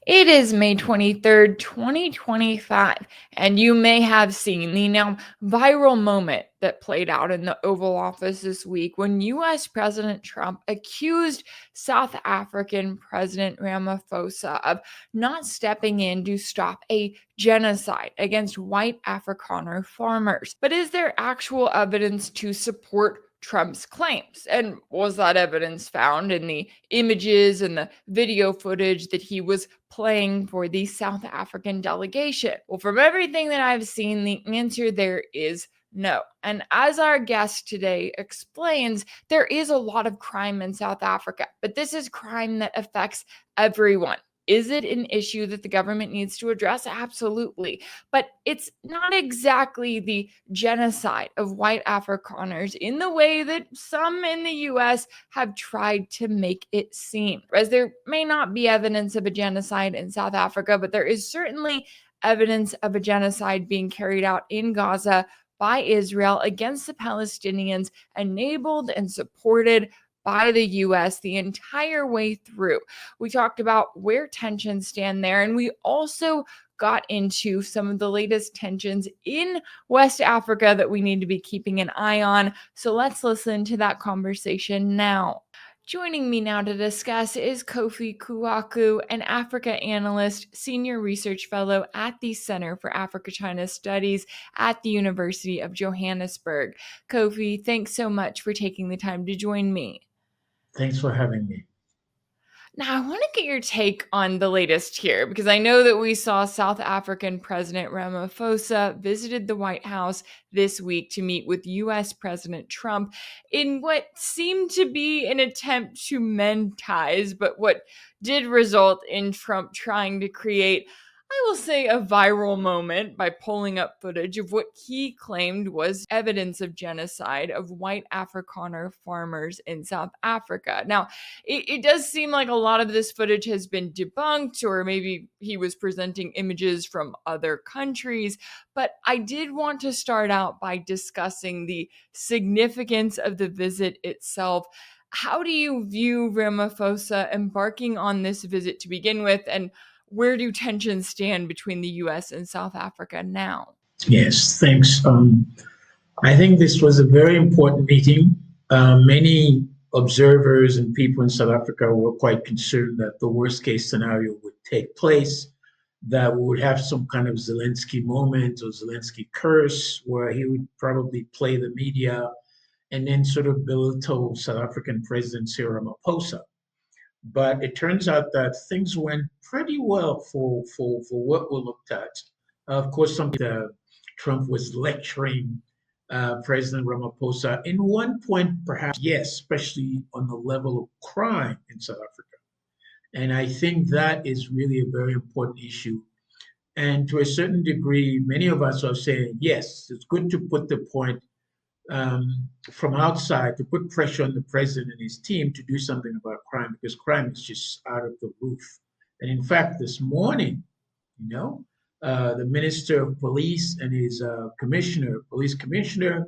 It is May 23rd, 2025, and you may have seen the now viral moment that played out in the Oval Office this week when US President Trump accused South African President Ramaphosa of not stepping in to stop a genocide against White Afrikaner farmers. But is there actual evidence to support Trump's claims? And was that evidence found in the images and the video footage that he was playing for the South African delegation? Well, from everything that I've seen, the answer there is no. And as our guest today explains, there is a lot of crime in South Africa, but this is crime that affects everyone. Is it an issue that the government needs to address? Absolutely. But it's not exactly the genocide of White Afrikaners in the way that some in the US have tried to make it seem. As there may not be evidence of a genocide in South Africa, but there is certainly evidence of a genocide being carried out in Gaza by Israel against the Palestinians, enabled and supported by the US the entire way through. We talked about where tensions stand there, and we also got into some of the latest tensions in West Africa that we need to be keeping an eye on. So let's listen to that conversation now. Joining me now to discuss is Koffi Kouakou, an Africa analyst, senior research fellow at the Center for Africa-China Studies at the University of Johannesburg. Koffi, thanks so much for taking the time to join me. Thanks for having me. Now, I want to get your take on the latest here, because I know that we saw South African President Ramaphosa visited the White House this week to meet with US President Trump in what seemed to be an attempt to mend ties, but what did result in Trump trying to create, I will say, a viral moment by pulling up footage of what he claimed was evidence of genocide of White Afrikaner farmers in South Africa. Now, it does seem like a lot of this footage has been debunked, or maybe he was presenting images from other countries. But I did want to start out by discussing the significance of the visit itself. How do you view Ramaphosa embarking on this visit to begin with, and where do tensions stand between the US and South Africa now? Yes, thanks. I think this was a very important meeting. Many observers and people in South Africa were quite concerned that the worst case scenario would take place, that we would have some kind of Zelensky moment or Zelensky curse where he would probably play the media and then sort of belittle South African President Cyril Ramaphosa. But it turns out that things went pretty well for what we looked at. Of course, Trump was lecturing President Ramaphosa. In one point, perhaps, yes, especially on the level of crime in South Africa. And I think that is really a very important issue. And to a certain degree, many of us are saying, yes, it's good to put the point from outside to put pressure on the president and his team to do something about crime, because crime is just out of the roof. And in fact, this morning, the Minister of Police and his police commissioner,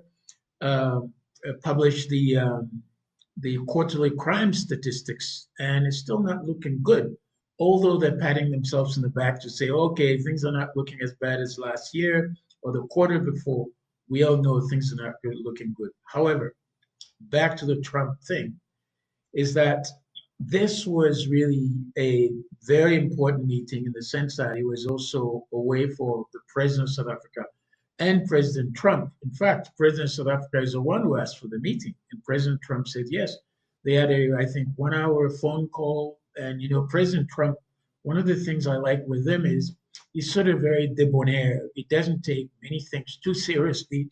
published the quarterly crime statistics, and it's still not looking good. Although they're patting themselves in the back to say, okay, things are not looking as bad as last year or the quarter before. We all know things are not looking good. However, back to the Trump thing, is that this was really a very important meeting in the sense that it was also a way for the president of South Africa and President Trump. In fact, President of South Africa is the one who asked for the meeting, and President Trump said yes. They had I think, 1 hour phone call. And, President Trump, one of the things I like with him is he's sort of very debonair. He doesn't take many things too seriously,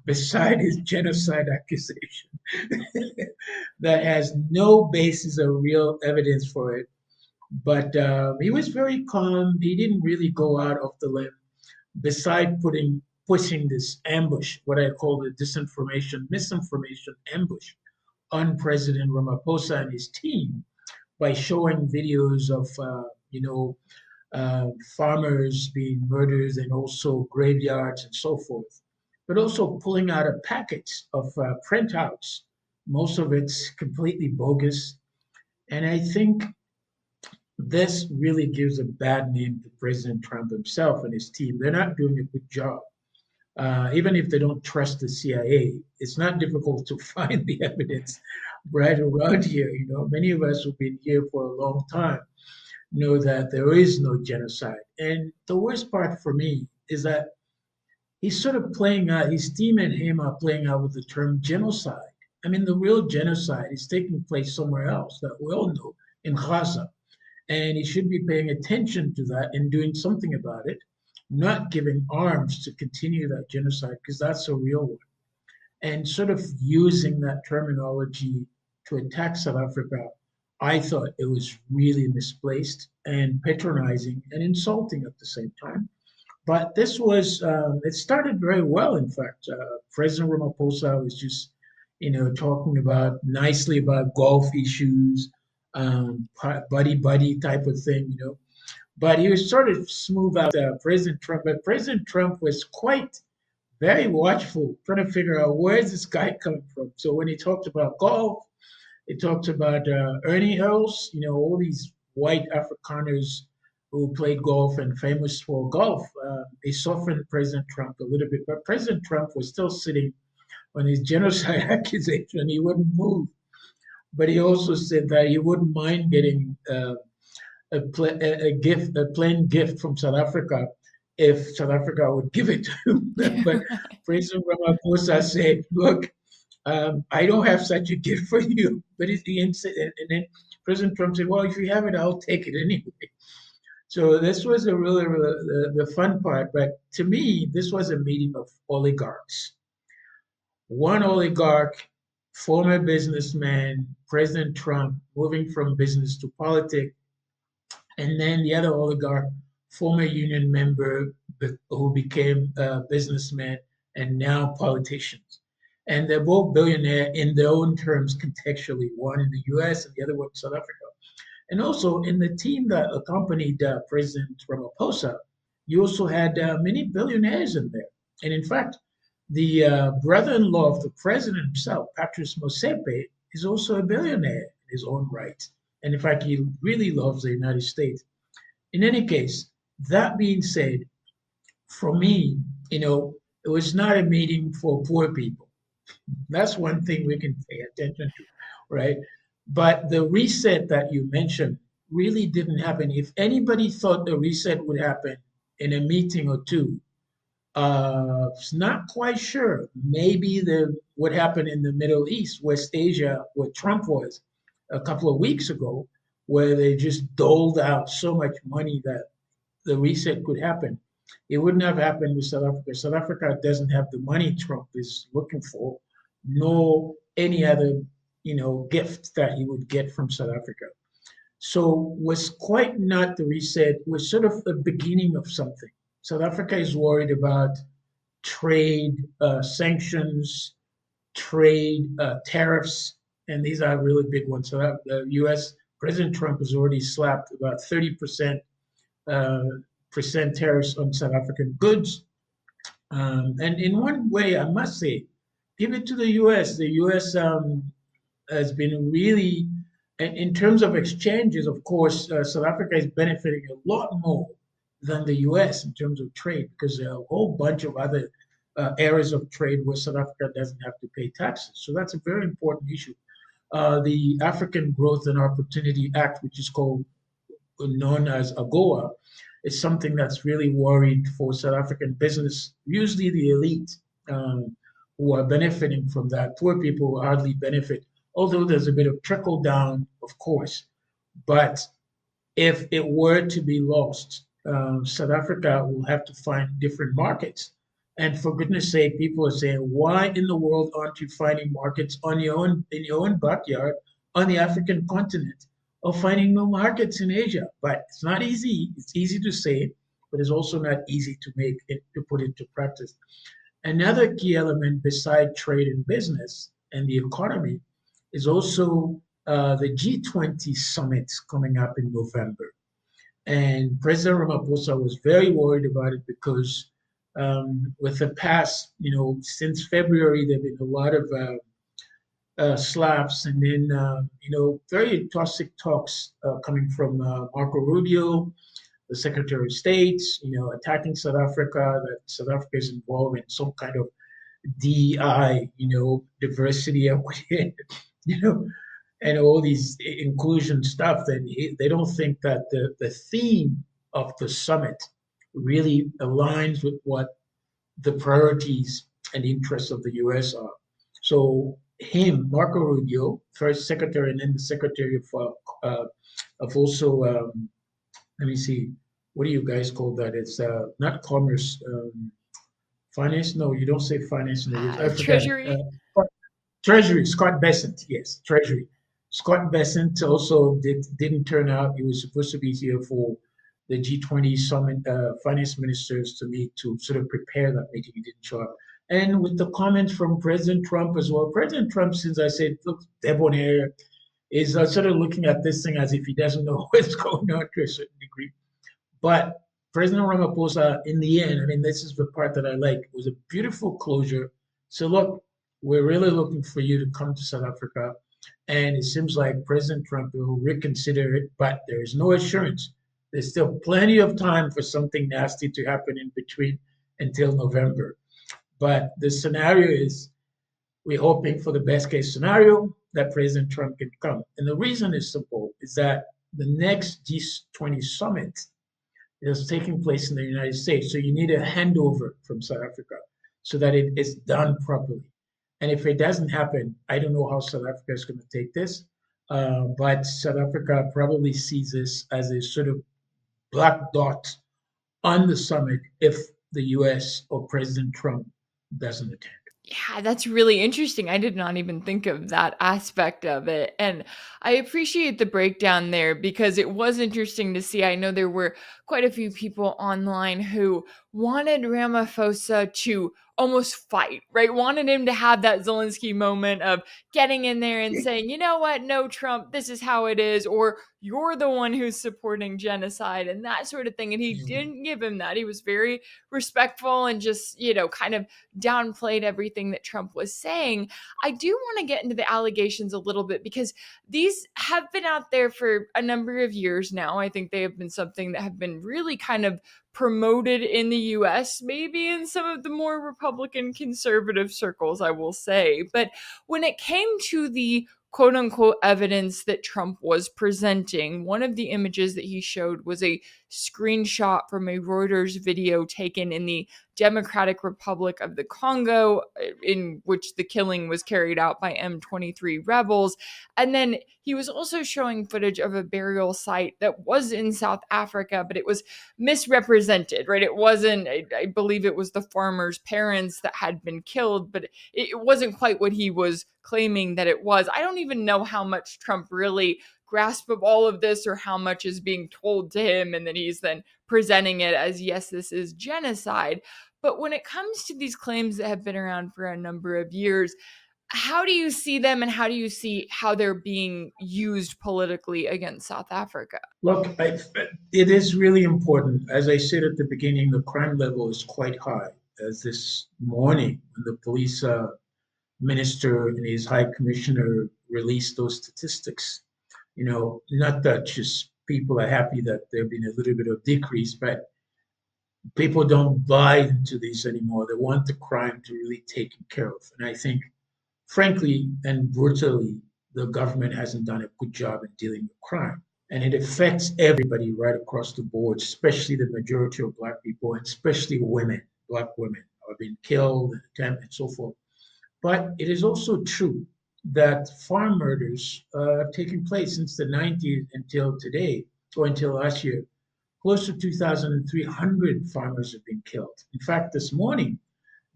beside his genocide accusation that has no basis or real evidence for it. But he was very calm. He didn't really go out of the limb, beside pushing this ambush, what I call the misinformation ambush on President Ramaphosa and his team, by showing videos of, farmers being murdered and also graveyards and so forth, but also pulling out a packet of printouts. Most of it's completely bogus. And I think this really gives a bad name to President Trump himself and his team. They're not doing a good job. Even if they don't trust the CIA, it's not difficult to find the evidence right around here. Many of us who've been here for a long time know that there is no genocide. And the worst part for me is that he's sort of playing out, his team and him are playing out with the term genocide. I mean, the real genocide is taking place somewhere else that we all know, in Gaza. And he should be paying attention to that and doing something about it, not giving arms to continue that genocide, because that's a real one. And sort of using that terminology to attack South Africa, I thought it was really misplaced and patronizing and insulting at the same time. But this was, it started very well, in fact. President Ramaphosa was just, talking about nicely about golf issues, buddy buddy type of thing. But he was sort of smooth out President Trump. But President Trump was quite very watchful, trying to figure out where's this guy coming from. So when he talked about golf, he talked about Ernie Els, all these white Afrikaners who played golf and famous for golf. They softened President Trump a little bit, but President Trump was still sitting on his genocide accusation. He wouldn't move. But he also said that he wouldn't mind getting a plain gift from South Africa if South Africa would give it to him. But President Ramaphosa said, "Look, I don't have such a gift for you." But and then President Trump said, "Well, if you have it, I'll take it anyway." So this was a really the fun part. But to me, this was a meeting of oligarchs. One oligarch, former businessman, President Trump, moving from business to politics, and then the other oligarch, former union member who became a businessman and now politicians. And they're both billionaire in their own terms contextually, one in the US and the other one in South Africa. And also in the team that accompanied President Ramaphosa, you also had many billionaires in there. And in fact, the brother-in-law of the president himself, Patrice Motsepe, is also a billionaire in his own right. And in fact, he really loves the United States. In any case, that being said, for me, it was not a meeting for poor people. That's one thing we can pay attention to, right? But the reset that you mentioned really didn't happen. If anybody thought the reset would happen in a meeting or two, not quite sure. Maybe what happened in the Middle East, West Asia, where Trump was a couple of weeks ago, where they just doled out so much money that the reset could happen. It wouldn't have happened with South Africa. South Africa doesn't have the money Trump is looking for, nor any other, gift that he would get from South Africa. So was quite not the reset, was sort of the beginning of something. South Africa is worried about trade sanctions, trade tariffs, and these are really big ones. So the U.S. President Trump has already slapped about 30% uh, percent tariffs on South African goods. And in one way, I must say, give it to the U.S. The U.S. Has been really, in terms of exchanges, of course, South Africa is benefiting a lot more than the US in terms of trade because there are a whole bunch of other areas of trade where South Africa doesn't have to pay taxes. So that's a very important issue. The African Growth and Opportunity Act, which is called known as AGOA, is something that's really worried for South African business, usually the elite who are benefiting from that. Poor people hardly benefit, although there's a bit of trickle down, of course. But if it were to be lost, South Africa will have to find different markets. And for goodness sake, people are saying, why in the world aren't you finding markets on your own in your own backyard on the African continent or finding new markets in Asia? But it's not easy. It's easy to say, but it's also not easy to make it to put into practice. Another key element beside trade and business and the economy is also the G20 summit coming up in November. And President Ramaphosa was very worried about it because with the past, since February, there have been a lot of slaps, and then very toxic talks coming from Marco Rubio, the Secretary of State, attacking South Africa, that South Africa is involved in some kind of DI, diversity, equity, you know, and all these inclusion stuff. That they don't think that the theme of the summit really aligns with what the priorities and interests of the U.S. are. So him, Marco Rubio, first secretary, and then the secretary of also let me see, what do you guys call that? It's not commerce, finance. No, you don't say finance in the US. I forgot. Treasury. Treasury. Scott Bessent. Yes, Treasury. Scott Bessent also didn't turn out. He was supposed to be here for the G20 summit, finance ministers to meet to sort of prepare that meeting. He didn't show up. And with the comments from President Trump as well. President Trump, since I said, look, debonair, is sort of looking at this thing as if he doesn't know what's going on to a certain degree. But President Ramaphosa, in the end, I mean, this is the part that I like, it was a beautiful closure. So, look, we're really looking for you to come to South Africa. And it seems like President Trump will reconsider it, but there is no assurance. There's still plenty of time for something nasty to happen in between until November. But the scenario is we're hoping for the best case scenario that President Trump can come. And the reason is simple, is that the next G20 summit is taking place in the United States. So you need a handover from South Africa so that it is done properly. And if it doesn't happen, I don't know how South Africa is going to take this. But South Africa probably sees this as a sort of black dot on the summit if the US or President Trump doesn't attend. Yeah, that's really interesting. I did not even think of that aspect of it. And I appreciate the breakdown there because it was interesting to see. I know there were quite a few people online who wanted Ramaphosa to almost fight, right? Wanted him to have that Zelensky moment of getting in there and saying, you know what? No, Trump, this is how it is. Or you're the one who's supporting genocide and that sort of thing. And he didn't give him that. He was very respectful and just, kind of downplayed everything that Trump was saying. I do want to get into the allegations a little bit because these have been out there for a number of years now. I think they have been something that have been really kind of promoted in the US, maybe in some of the more Republican conservative circles, I will say. But when it came to the quote unquote evidence that Trump was presenting, one of the images that he showed was a screenshot from a Reuters video taken in the Democratic Republic of the Congo, in which the killing was carried out by M23 rebels. And then he was also showing footage of a burial site that was in South Africa, but it was misrepresented, right? It wasn't, I believe it was the farmer's parents that had been killed, but it wasn't quite what he was claiming that it was. I don't even know how much Trump really grasp of all of this or how much is being told to him and then he's then presenting it as, yes, this is genocide. But when it comes to these claims that have been around for a number of years, how do you see them and how do you see how they're being used politically against South Africa? Look, it is really important. As I said at the beginning, the crime level is quite high. As this morning, when the police minister and his high commissioner released those statistics, not that just people are happy that there have been a little bit of decrease, but people don't buy into these anymore. They want the crime to really taken care of. And I think, frankly and brutally, the government hasn't done a good job in dealing with crime. And it affects everybody right across the board, especially the majority of Black people, and especially women, Black women are being killed and so forth. But it is also true that farm murders have taken place since the 90s until today, or until last year. Close to 2,300 farmers have been killed. In fact, this morning,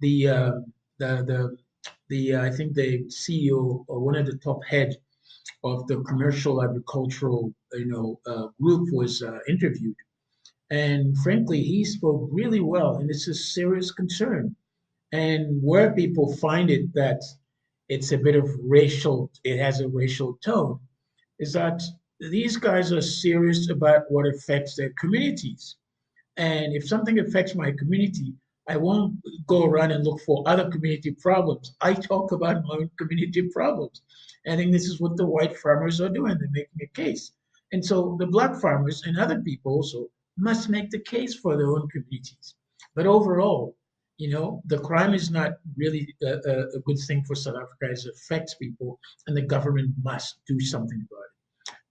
the I think the CEO or one of the top head of the commercial agricultural group was interviewed, and frankly, he spoke really well, and it's a serious concern. And where people find it that it's a bit of racial, it has a racial tone, is that these guys are serious about what affects their communities. And if something affects my community, I won't go around and look for other community problems. I talk about my own community problems. I think this is what the white farmers are doing. They're making a case. And so the black farmers and other people also must make the case for their own communities. But overall, the crime is not really a good thing for South Africa as it affects people, and the government must do something about it.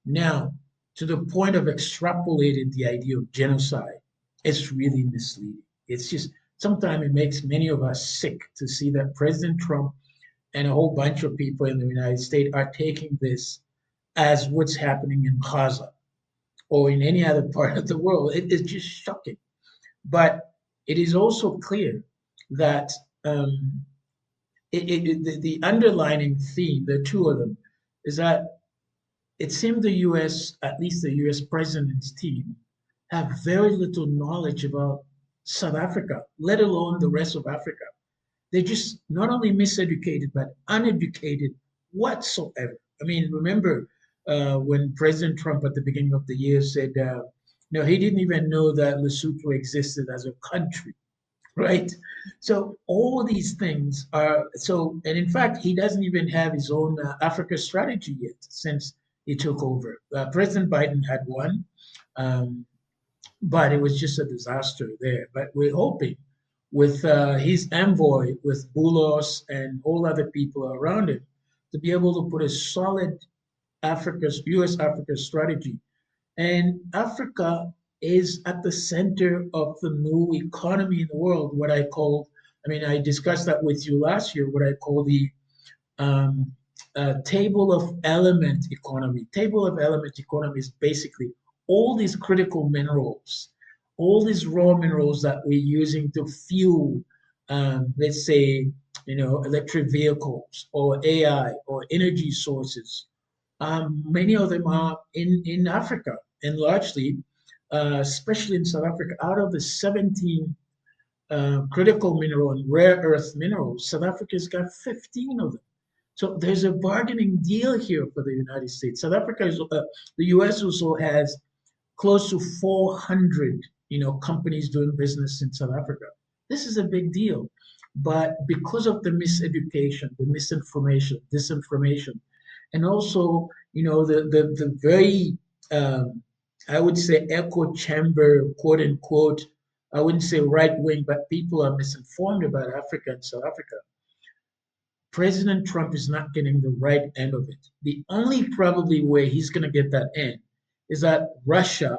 Now, to the point of extrapolating the idea of genocide, it's really misleading. It's just sometimes it makes many of us sick to see that President Trump and a whole bunch of people in the United States are taking this as what's happening in Gaza or in any other part of the world. It is just shocking. But it is also clear that the underlining theme, the two of them, is that it seemed the US, at least the US president's team, have very little knowledge about South Africa, let alone the rest of Africa. They're just not only miseducated, but uneducated whatsoever. I mean, remember when President Trump at the beginning of the year said, no, he didn't even know that Lesotho existed as a country, right? So all these things are so, and in fact, he doesn't even have his own Africa strategy yet since he took over. President Biden had one, um, but it was just a disaster there. But we're hoping with his envoy, with Boulos and all other people around him, to be able to put a solid U.S. Africa strategy. And Africa is at the center of the new economy in the world, what I call, I mean, I discussed that with you last year, what I call the um, table of element economy. Table of element economy is basically all these critical minerals, all these raw minerals that we're using to fuel, let's say, electric vehicles or AI or energy sources. Many of them are in Africa and largely, especially in South Africa, out of the 17 critical mineral and rare earth minerals, South Africa's got 15 of them. So there's a bargaining deal here for the United States. The U.S. also has close to 400, companies doing business in South Africa. This is a big deal, but because of the miseducation, the misinformation, disinformation, and also, the very, I would say, echo chamber, quote unquote. I wouldn't say right wing, but people are misinformed about Africa and South Africa. President Trump is not getting the right end of it. The only probably way he's going to get that end is that Russia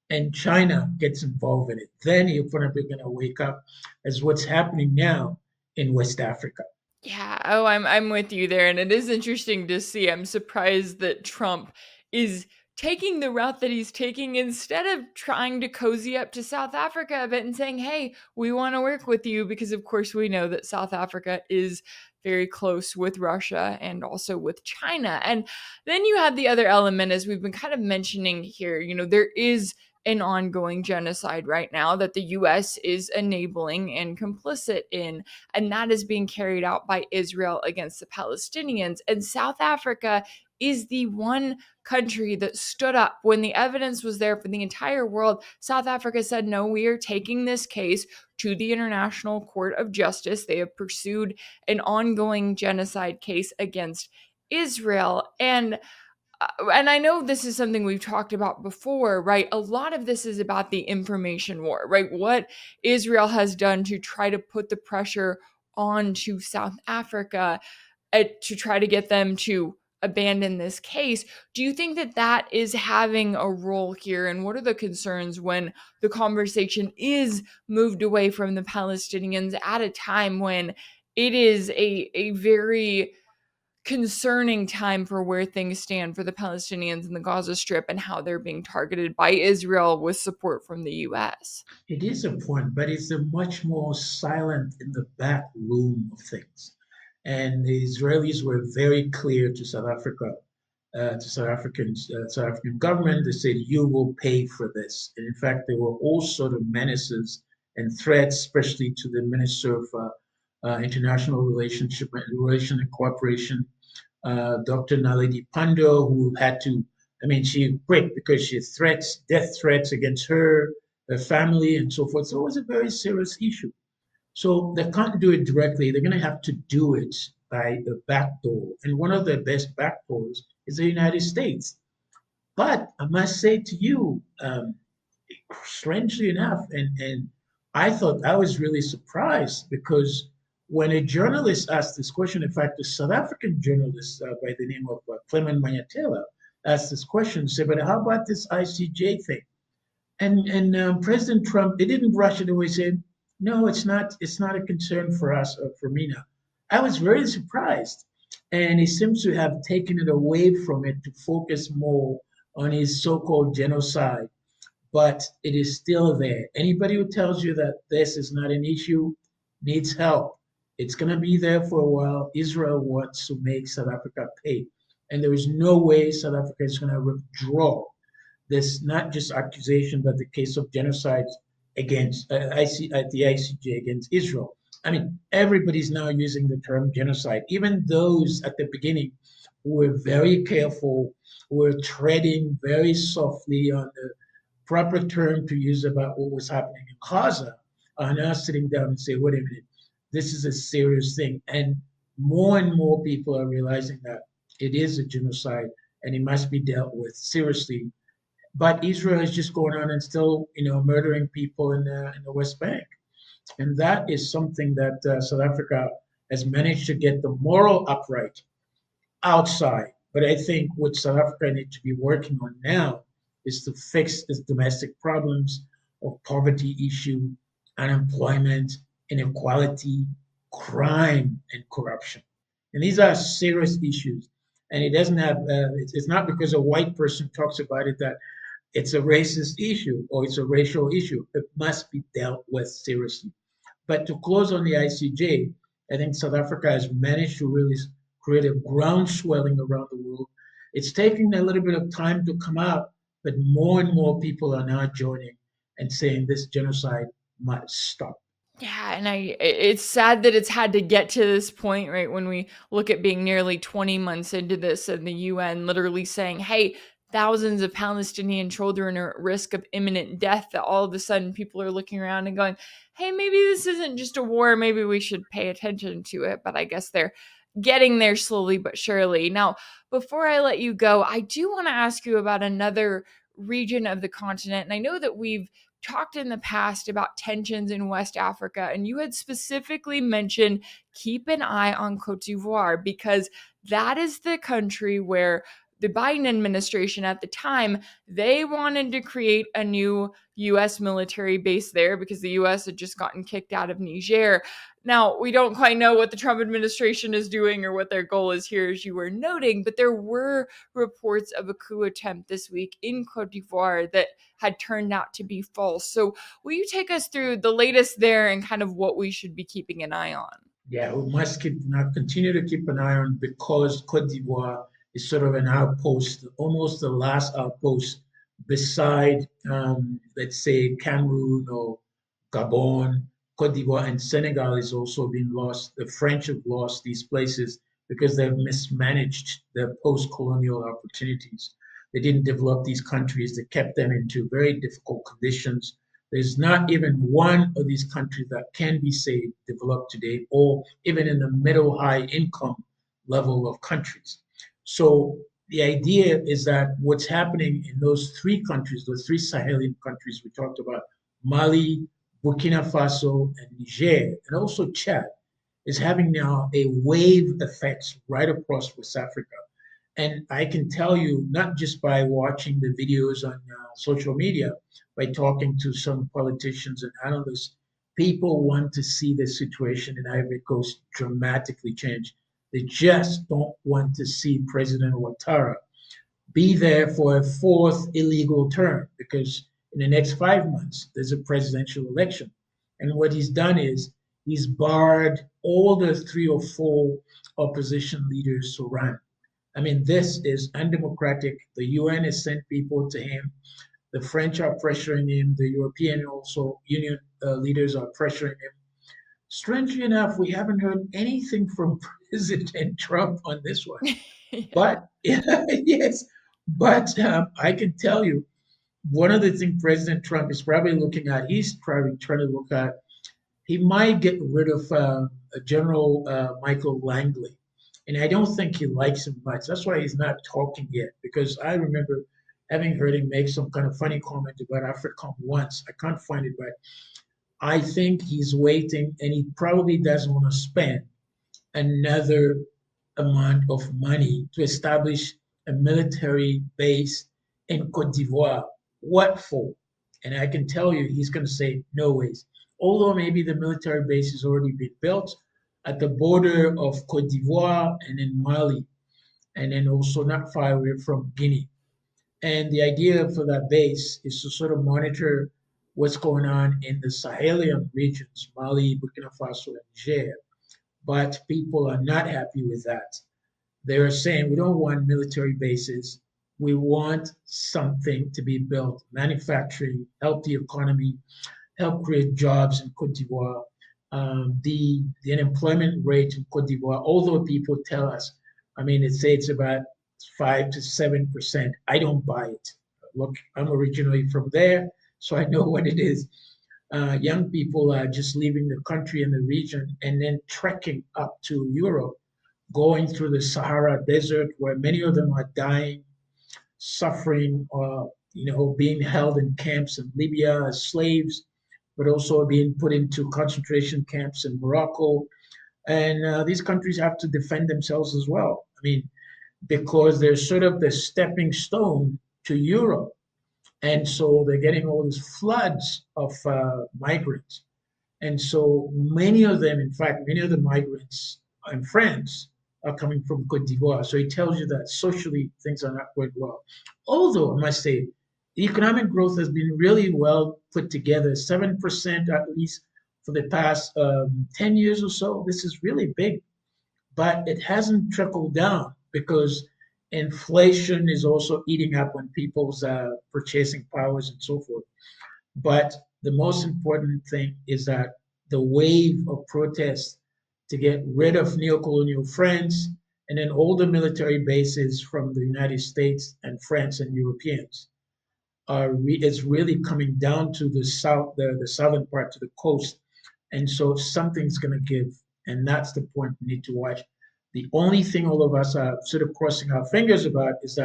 and China gets involved in it. Then he's probably going to wake up as what's happening now in West Africa. Yeah. Oh, I'm with you there, and it is interesting to see. I'm surprised that Trump is taking the route that he's taking instead of trying to cozy up to South Africa a bit and saying, "Hey, we want to work with you," because of course we know that South Africa is very close with Russia and also with China. And then you have the other element, as we've been kind of mentioning here. There is an ongoing genocide right now that the US is enabling and complicit in, and that is being carried out by Israel against the Palestinians. And South Africa is the one country that stood up when the evidence was there for the entire world. South Africa said, no, we are taking this case to the International Court of Justice. They have pursued an ongoing genocide case against Israel. And I know this is something we've talked about before, right? A lot of this is about the information war, right? What Israel has done to try to put the pressure onto South Africa to try to get them to abandon this case. Do you think that that is having a role here? And what are the concerns when the conversation is moved away from the Palestinians at a time when it is a very concerning time for where things stand for the Palestinians in the Gaza Strip and how they're being targeted by Israel with support from the US? It is important, but it's a much more silent in the back room of things. And the Israelis were very clear to South African government. They said, "You will pay for this." And in fact, there were all sort of menaces and threats, especially to the Minister of International Relation and Cooperation, Dr. Naledi Pandor, who had to, I mean, she quit because she had death threats against her family, and so forth. So it was a very serious issue. So they can't do it directly. They're going to have to do it by the back door. And one of the best back doors is the United States. But I must say to you, strangely enough, and I thought I was really surprised because when a journalist asked this question, in fact, a South African journalist by the name of Clement Manyatela asked this question, said, "But how about this ICJ thing?" And President Trump, they didn't brush it away, saying, "No, it's not a concern for us or for me now." I was very surprised, and he seems to have taken it away from it to focus more on his so-called genocide, but it is still there. Anybody who tells you that this is not an issue needs help. It's going to be there for a while. Israel wants to make South Africa pay. And there is no way South Africa is going to withdraw this, not just accusation, but the case of genocide against at the ICJ against Israel. I mean, everybody's now using the term genocide. Even those at the beginning who were very careful, were treading very softly on the proper term to use about what was happening in Gaza are now sitting down and say, wait a minute, this is a serious thing. And more people are realizing that it is a genocide and it must be dealt with seriously. But Israel is just going on and still, murdering people in the West Bank. And that is something that South Africa has managed to get the moral upright outside. But I think what South Africa needs to be working on now is to fix its domestic problems of poverty issue, unemployment, inequality, crime, and corruption. And these are serious issues. And it doesn't have, it's not because a white person talks about it that it's a racist issue or it's a racial issue. It must be dealt with seriously. But to close on the ICJ, I think South Africa has managed to really create a groundswelling around the world. It's taking a little bit of time to come out, but more and more people are now joining and saying this genocide must stop. Yeah, and it's sad that it's had to get to this point, right? When we look at being nearly 20 months into this and the UN literally saying, hey, thousands of Palestinian children are at risk of imminent death, that all of a sudden people are looking around and going, hey, maybe this isn't just a war, maybe we should pay attention to it. But I guess they're getting there slowly but surely. Now, before I let you go, I do want to ask you about another region of the continent. And I know that we've talked in the past about tensions in West Africa, and you had specifically mentioned keep an eye on Cote d'Ivoire because that is the country where the Biden administration at the time, they wanted to create a new US military base there because the US had just gotten kicked out of Niger. Now, we don't quite know what the Trump administration is doing or what their goal is here, as you were noting, but there were reports of a coup attempt this week in Cote d'Ivoire that had turned out to be false. So, will you take us through the latest there and kind of what we should be keeping an eye on? Yeah, we must continue to keep an eye on because Cote d'Ivoire is sort of an outpost, almost the last outpost beside, let's say, Cameroon or Gabon. Cote d'Ivoire and Senegal is also being lost. The French have lost these places because they've mismanaged their post-colonial opportunities. They didn't develop these countries. They kept them into very difficult conditions. There's not even one of these countries that can be said developed today, or even in the middle high income level of countries. So the idea is that what's happening in those three countries, those three Sahelian countries we talked about, Mali, Burkina Faso, and Niger, and also Chad, is having now a wave effect right across West Africa. And I can tell you, not just by watching the videos on social media, by talking to some politicians and analysts, people want to see the situation in Ivory Coast dramatically change. They just don't want to see President Ouattara be there for a fourth illegal term because in the next 5 months, there's a presidential election. And what he's done is he's barred all the three or four opposition leaders to run. I mean, this is undemocratic. The UN has sent people to him. The French are pressuring him. The European also union leaders are pressuring him. Strangely enough, we haven't heard anything from President Trump on this one. Yeah. But yes, but I can tell you one of the things President Trump is probably looking at, he's probably trying to look at he might get rid of General Michael Langley. And I don't think he likes him much. That's why he's not talking yet, because I remember having heard him make some kind of funny comment about Africa once. I can't find it, but I think he's waiting and he probably doesn't want to spend another amount of money to establish a military base in Cote d'Ivoire. What for? And I can tell you, he's going to say no ways. Although maybe the military base has already been built at the border of Cote d'Ivoire and in Mali, and then also not far away from Guinea. And the idea for that base is to sort of monitor what's going on in the Sahelian regions, Mali, Burkina Faso, and Niger. But people are not happy with that. They're saying we don't want military bases. We want something to be built, manufacturing, help the economy, help create jobs in Cote d'Ivoire. The unemployment rate in Cote d'Ivoire, although people tell us, I mean, they say it's about 5 to 7%. I don't buy it. Look, I'm originally from there, so I know what it is. Young people are just leaving the country and the region and then trekking up to Europe, going through the Sahara Desert, where many of them are dying, suffering, being held in camps in Libya as slaves, but also being put into concentration camps in Morocco. And these countries have to defend themselves as well. I mean, because they're sort of the stepping stone to Europe. And so they're getting all these floods of migrants. And so many of them, in fact, many of the migrants in France are coming from Cote d'Ivoire. So it tells you that socially things are not going well. Although I must say, the economic growth has been really well put together, 7% at least for the past 10 years or so. This is really big, but it hasn't trickled down because inflation is also eating up on people's purchasing powers and so forth. But the most important thing is that the wave of protests to get rid of neocolonial France and then all the military bases from the United States and France and Europeans is really coming down to the south, the southern part to the coast. And so something's going to give. And that's the point we need to watch. The only thing all of us are sort of crossing our fingers about is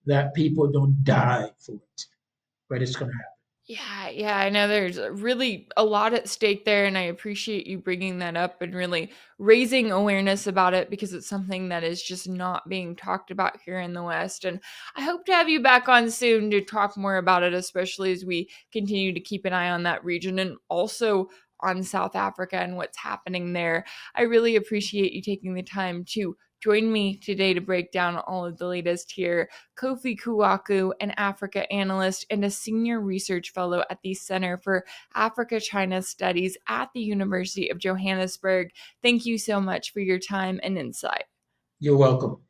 that people don't die for it, but it's going to happen. Yeah, I know there's really a lot at stake there, and I appreciate you bringing that up and really raising awareness about it because it's something that is just not being talked about here in the West. And I hope to have you back on soon to talk more about it, especially as we continue to keep an eye on that region and also on South Africa and what's happening there. I really appreciate you taking the time to join me today to break down all of the latest here. Koffi Kouakou, an Africa analyst and a senior research fellow at the Center for Africa-China Studies at the University of Johannesburg. Thank you so much for your time and insight. You're welcome.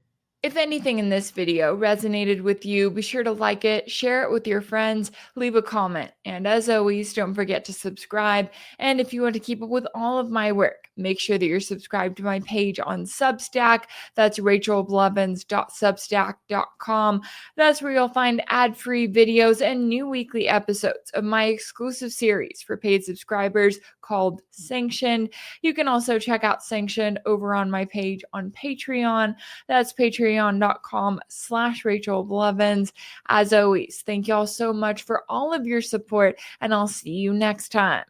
If anything in this video resonated with you, be sure to like it, share it with your friends, leave a comment, and as always, don't forget to subscribe. And if you want to keep up with all of my work, make sure that you're subscribed to my page on Substack. That's rachelblevins.substack.com. That's where you'll find ad-free videos and new weekly episodes of my exclusive series for paid subscribers called Sanctioned. You can also check out Sanctioned over on my page on Patreon. That's patreon.com/RachelBlevins. As always, thank y'all so much for all of your support, and I'll see you next time.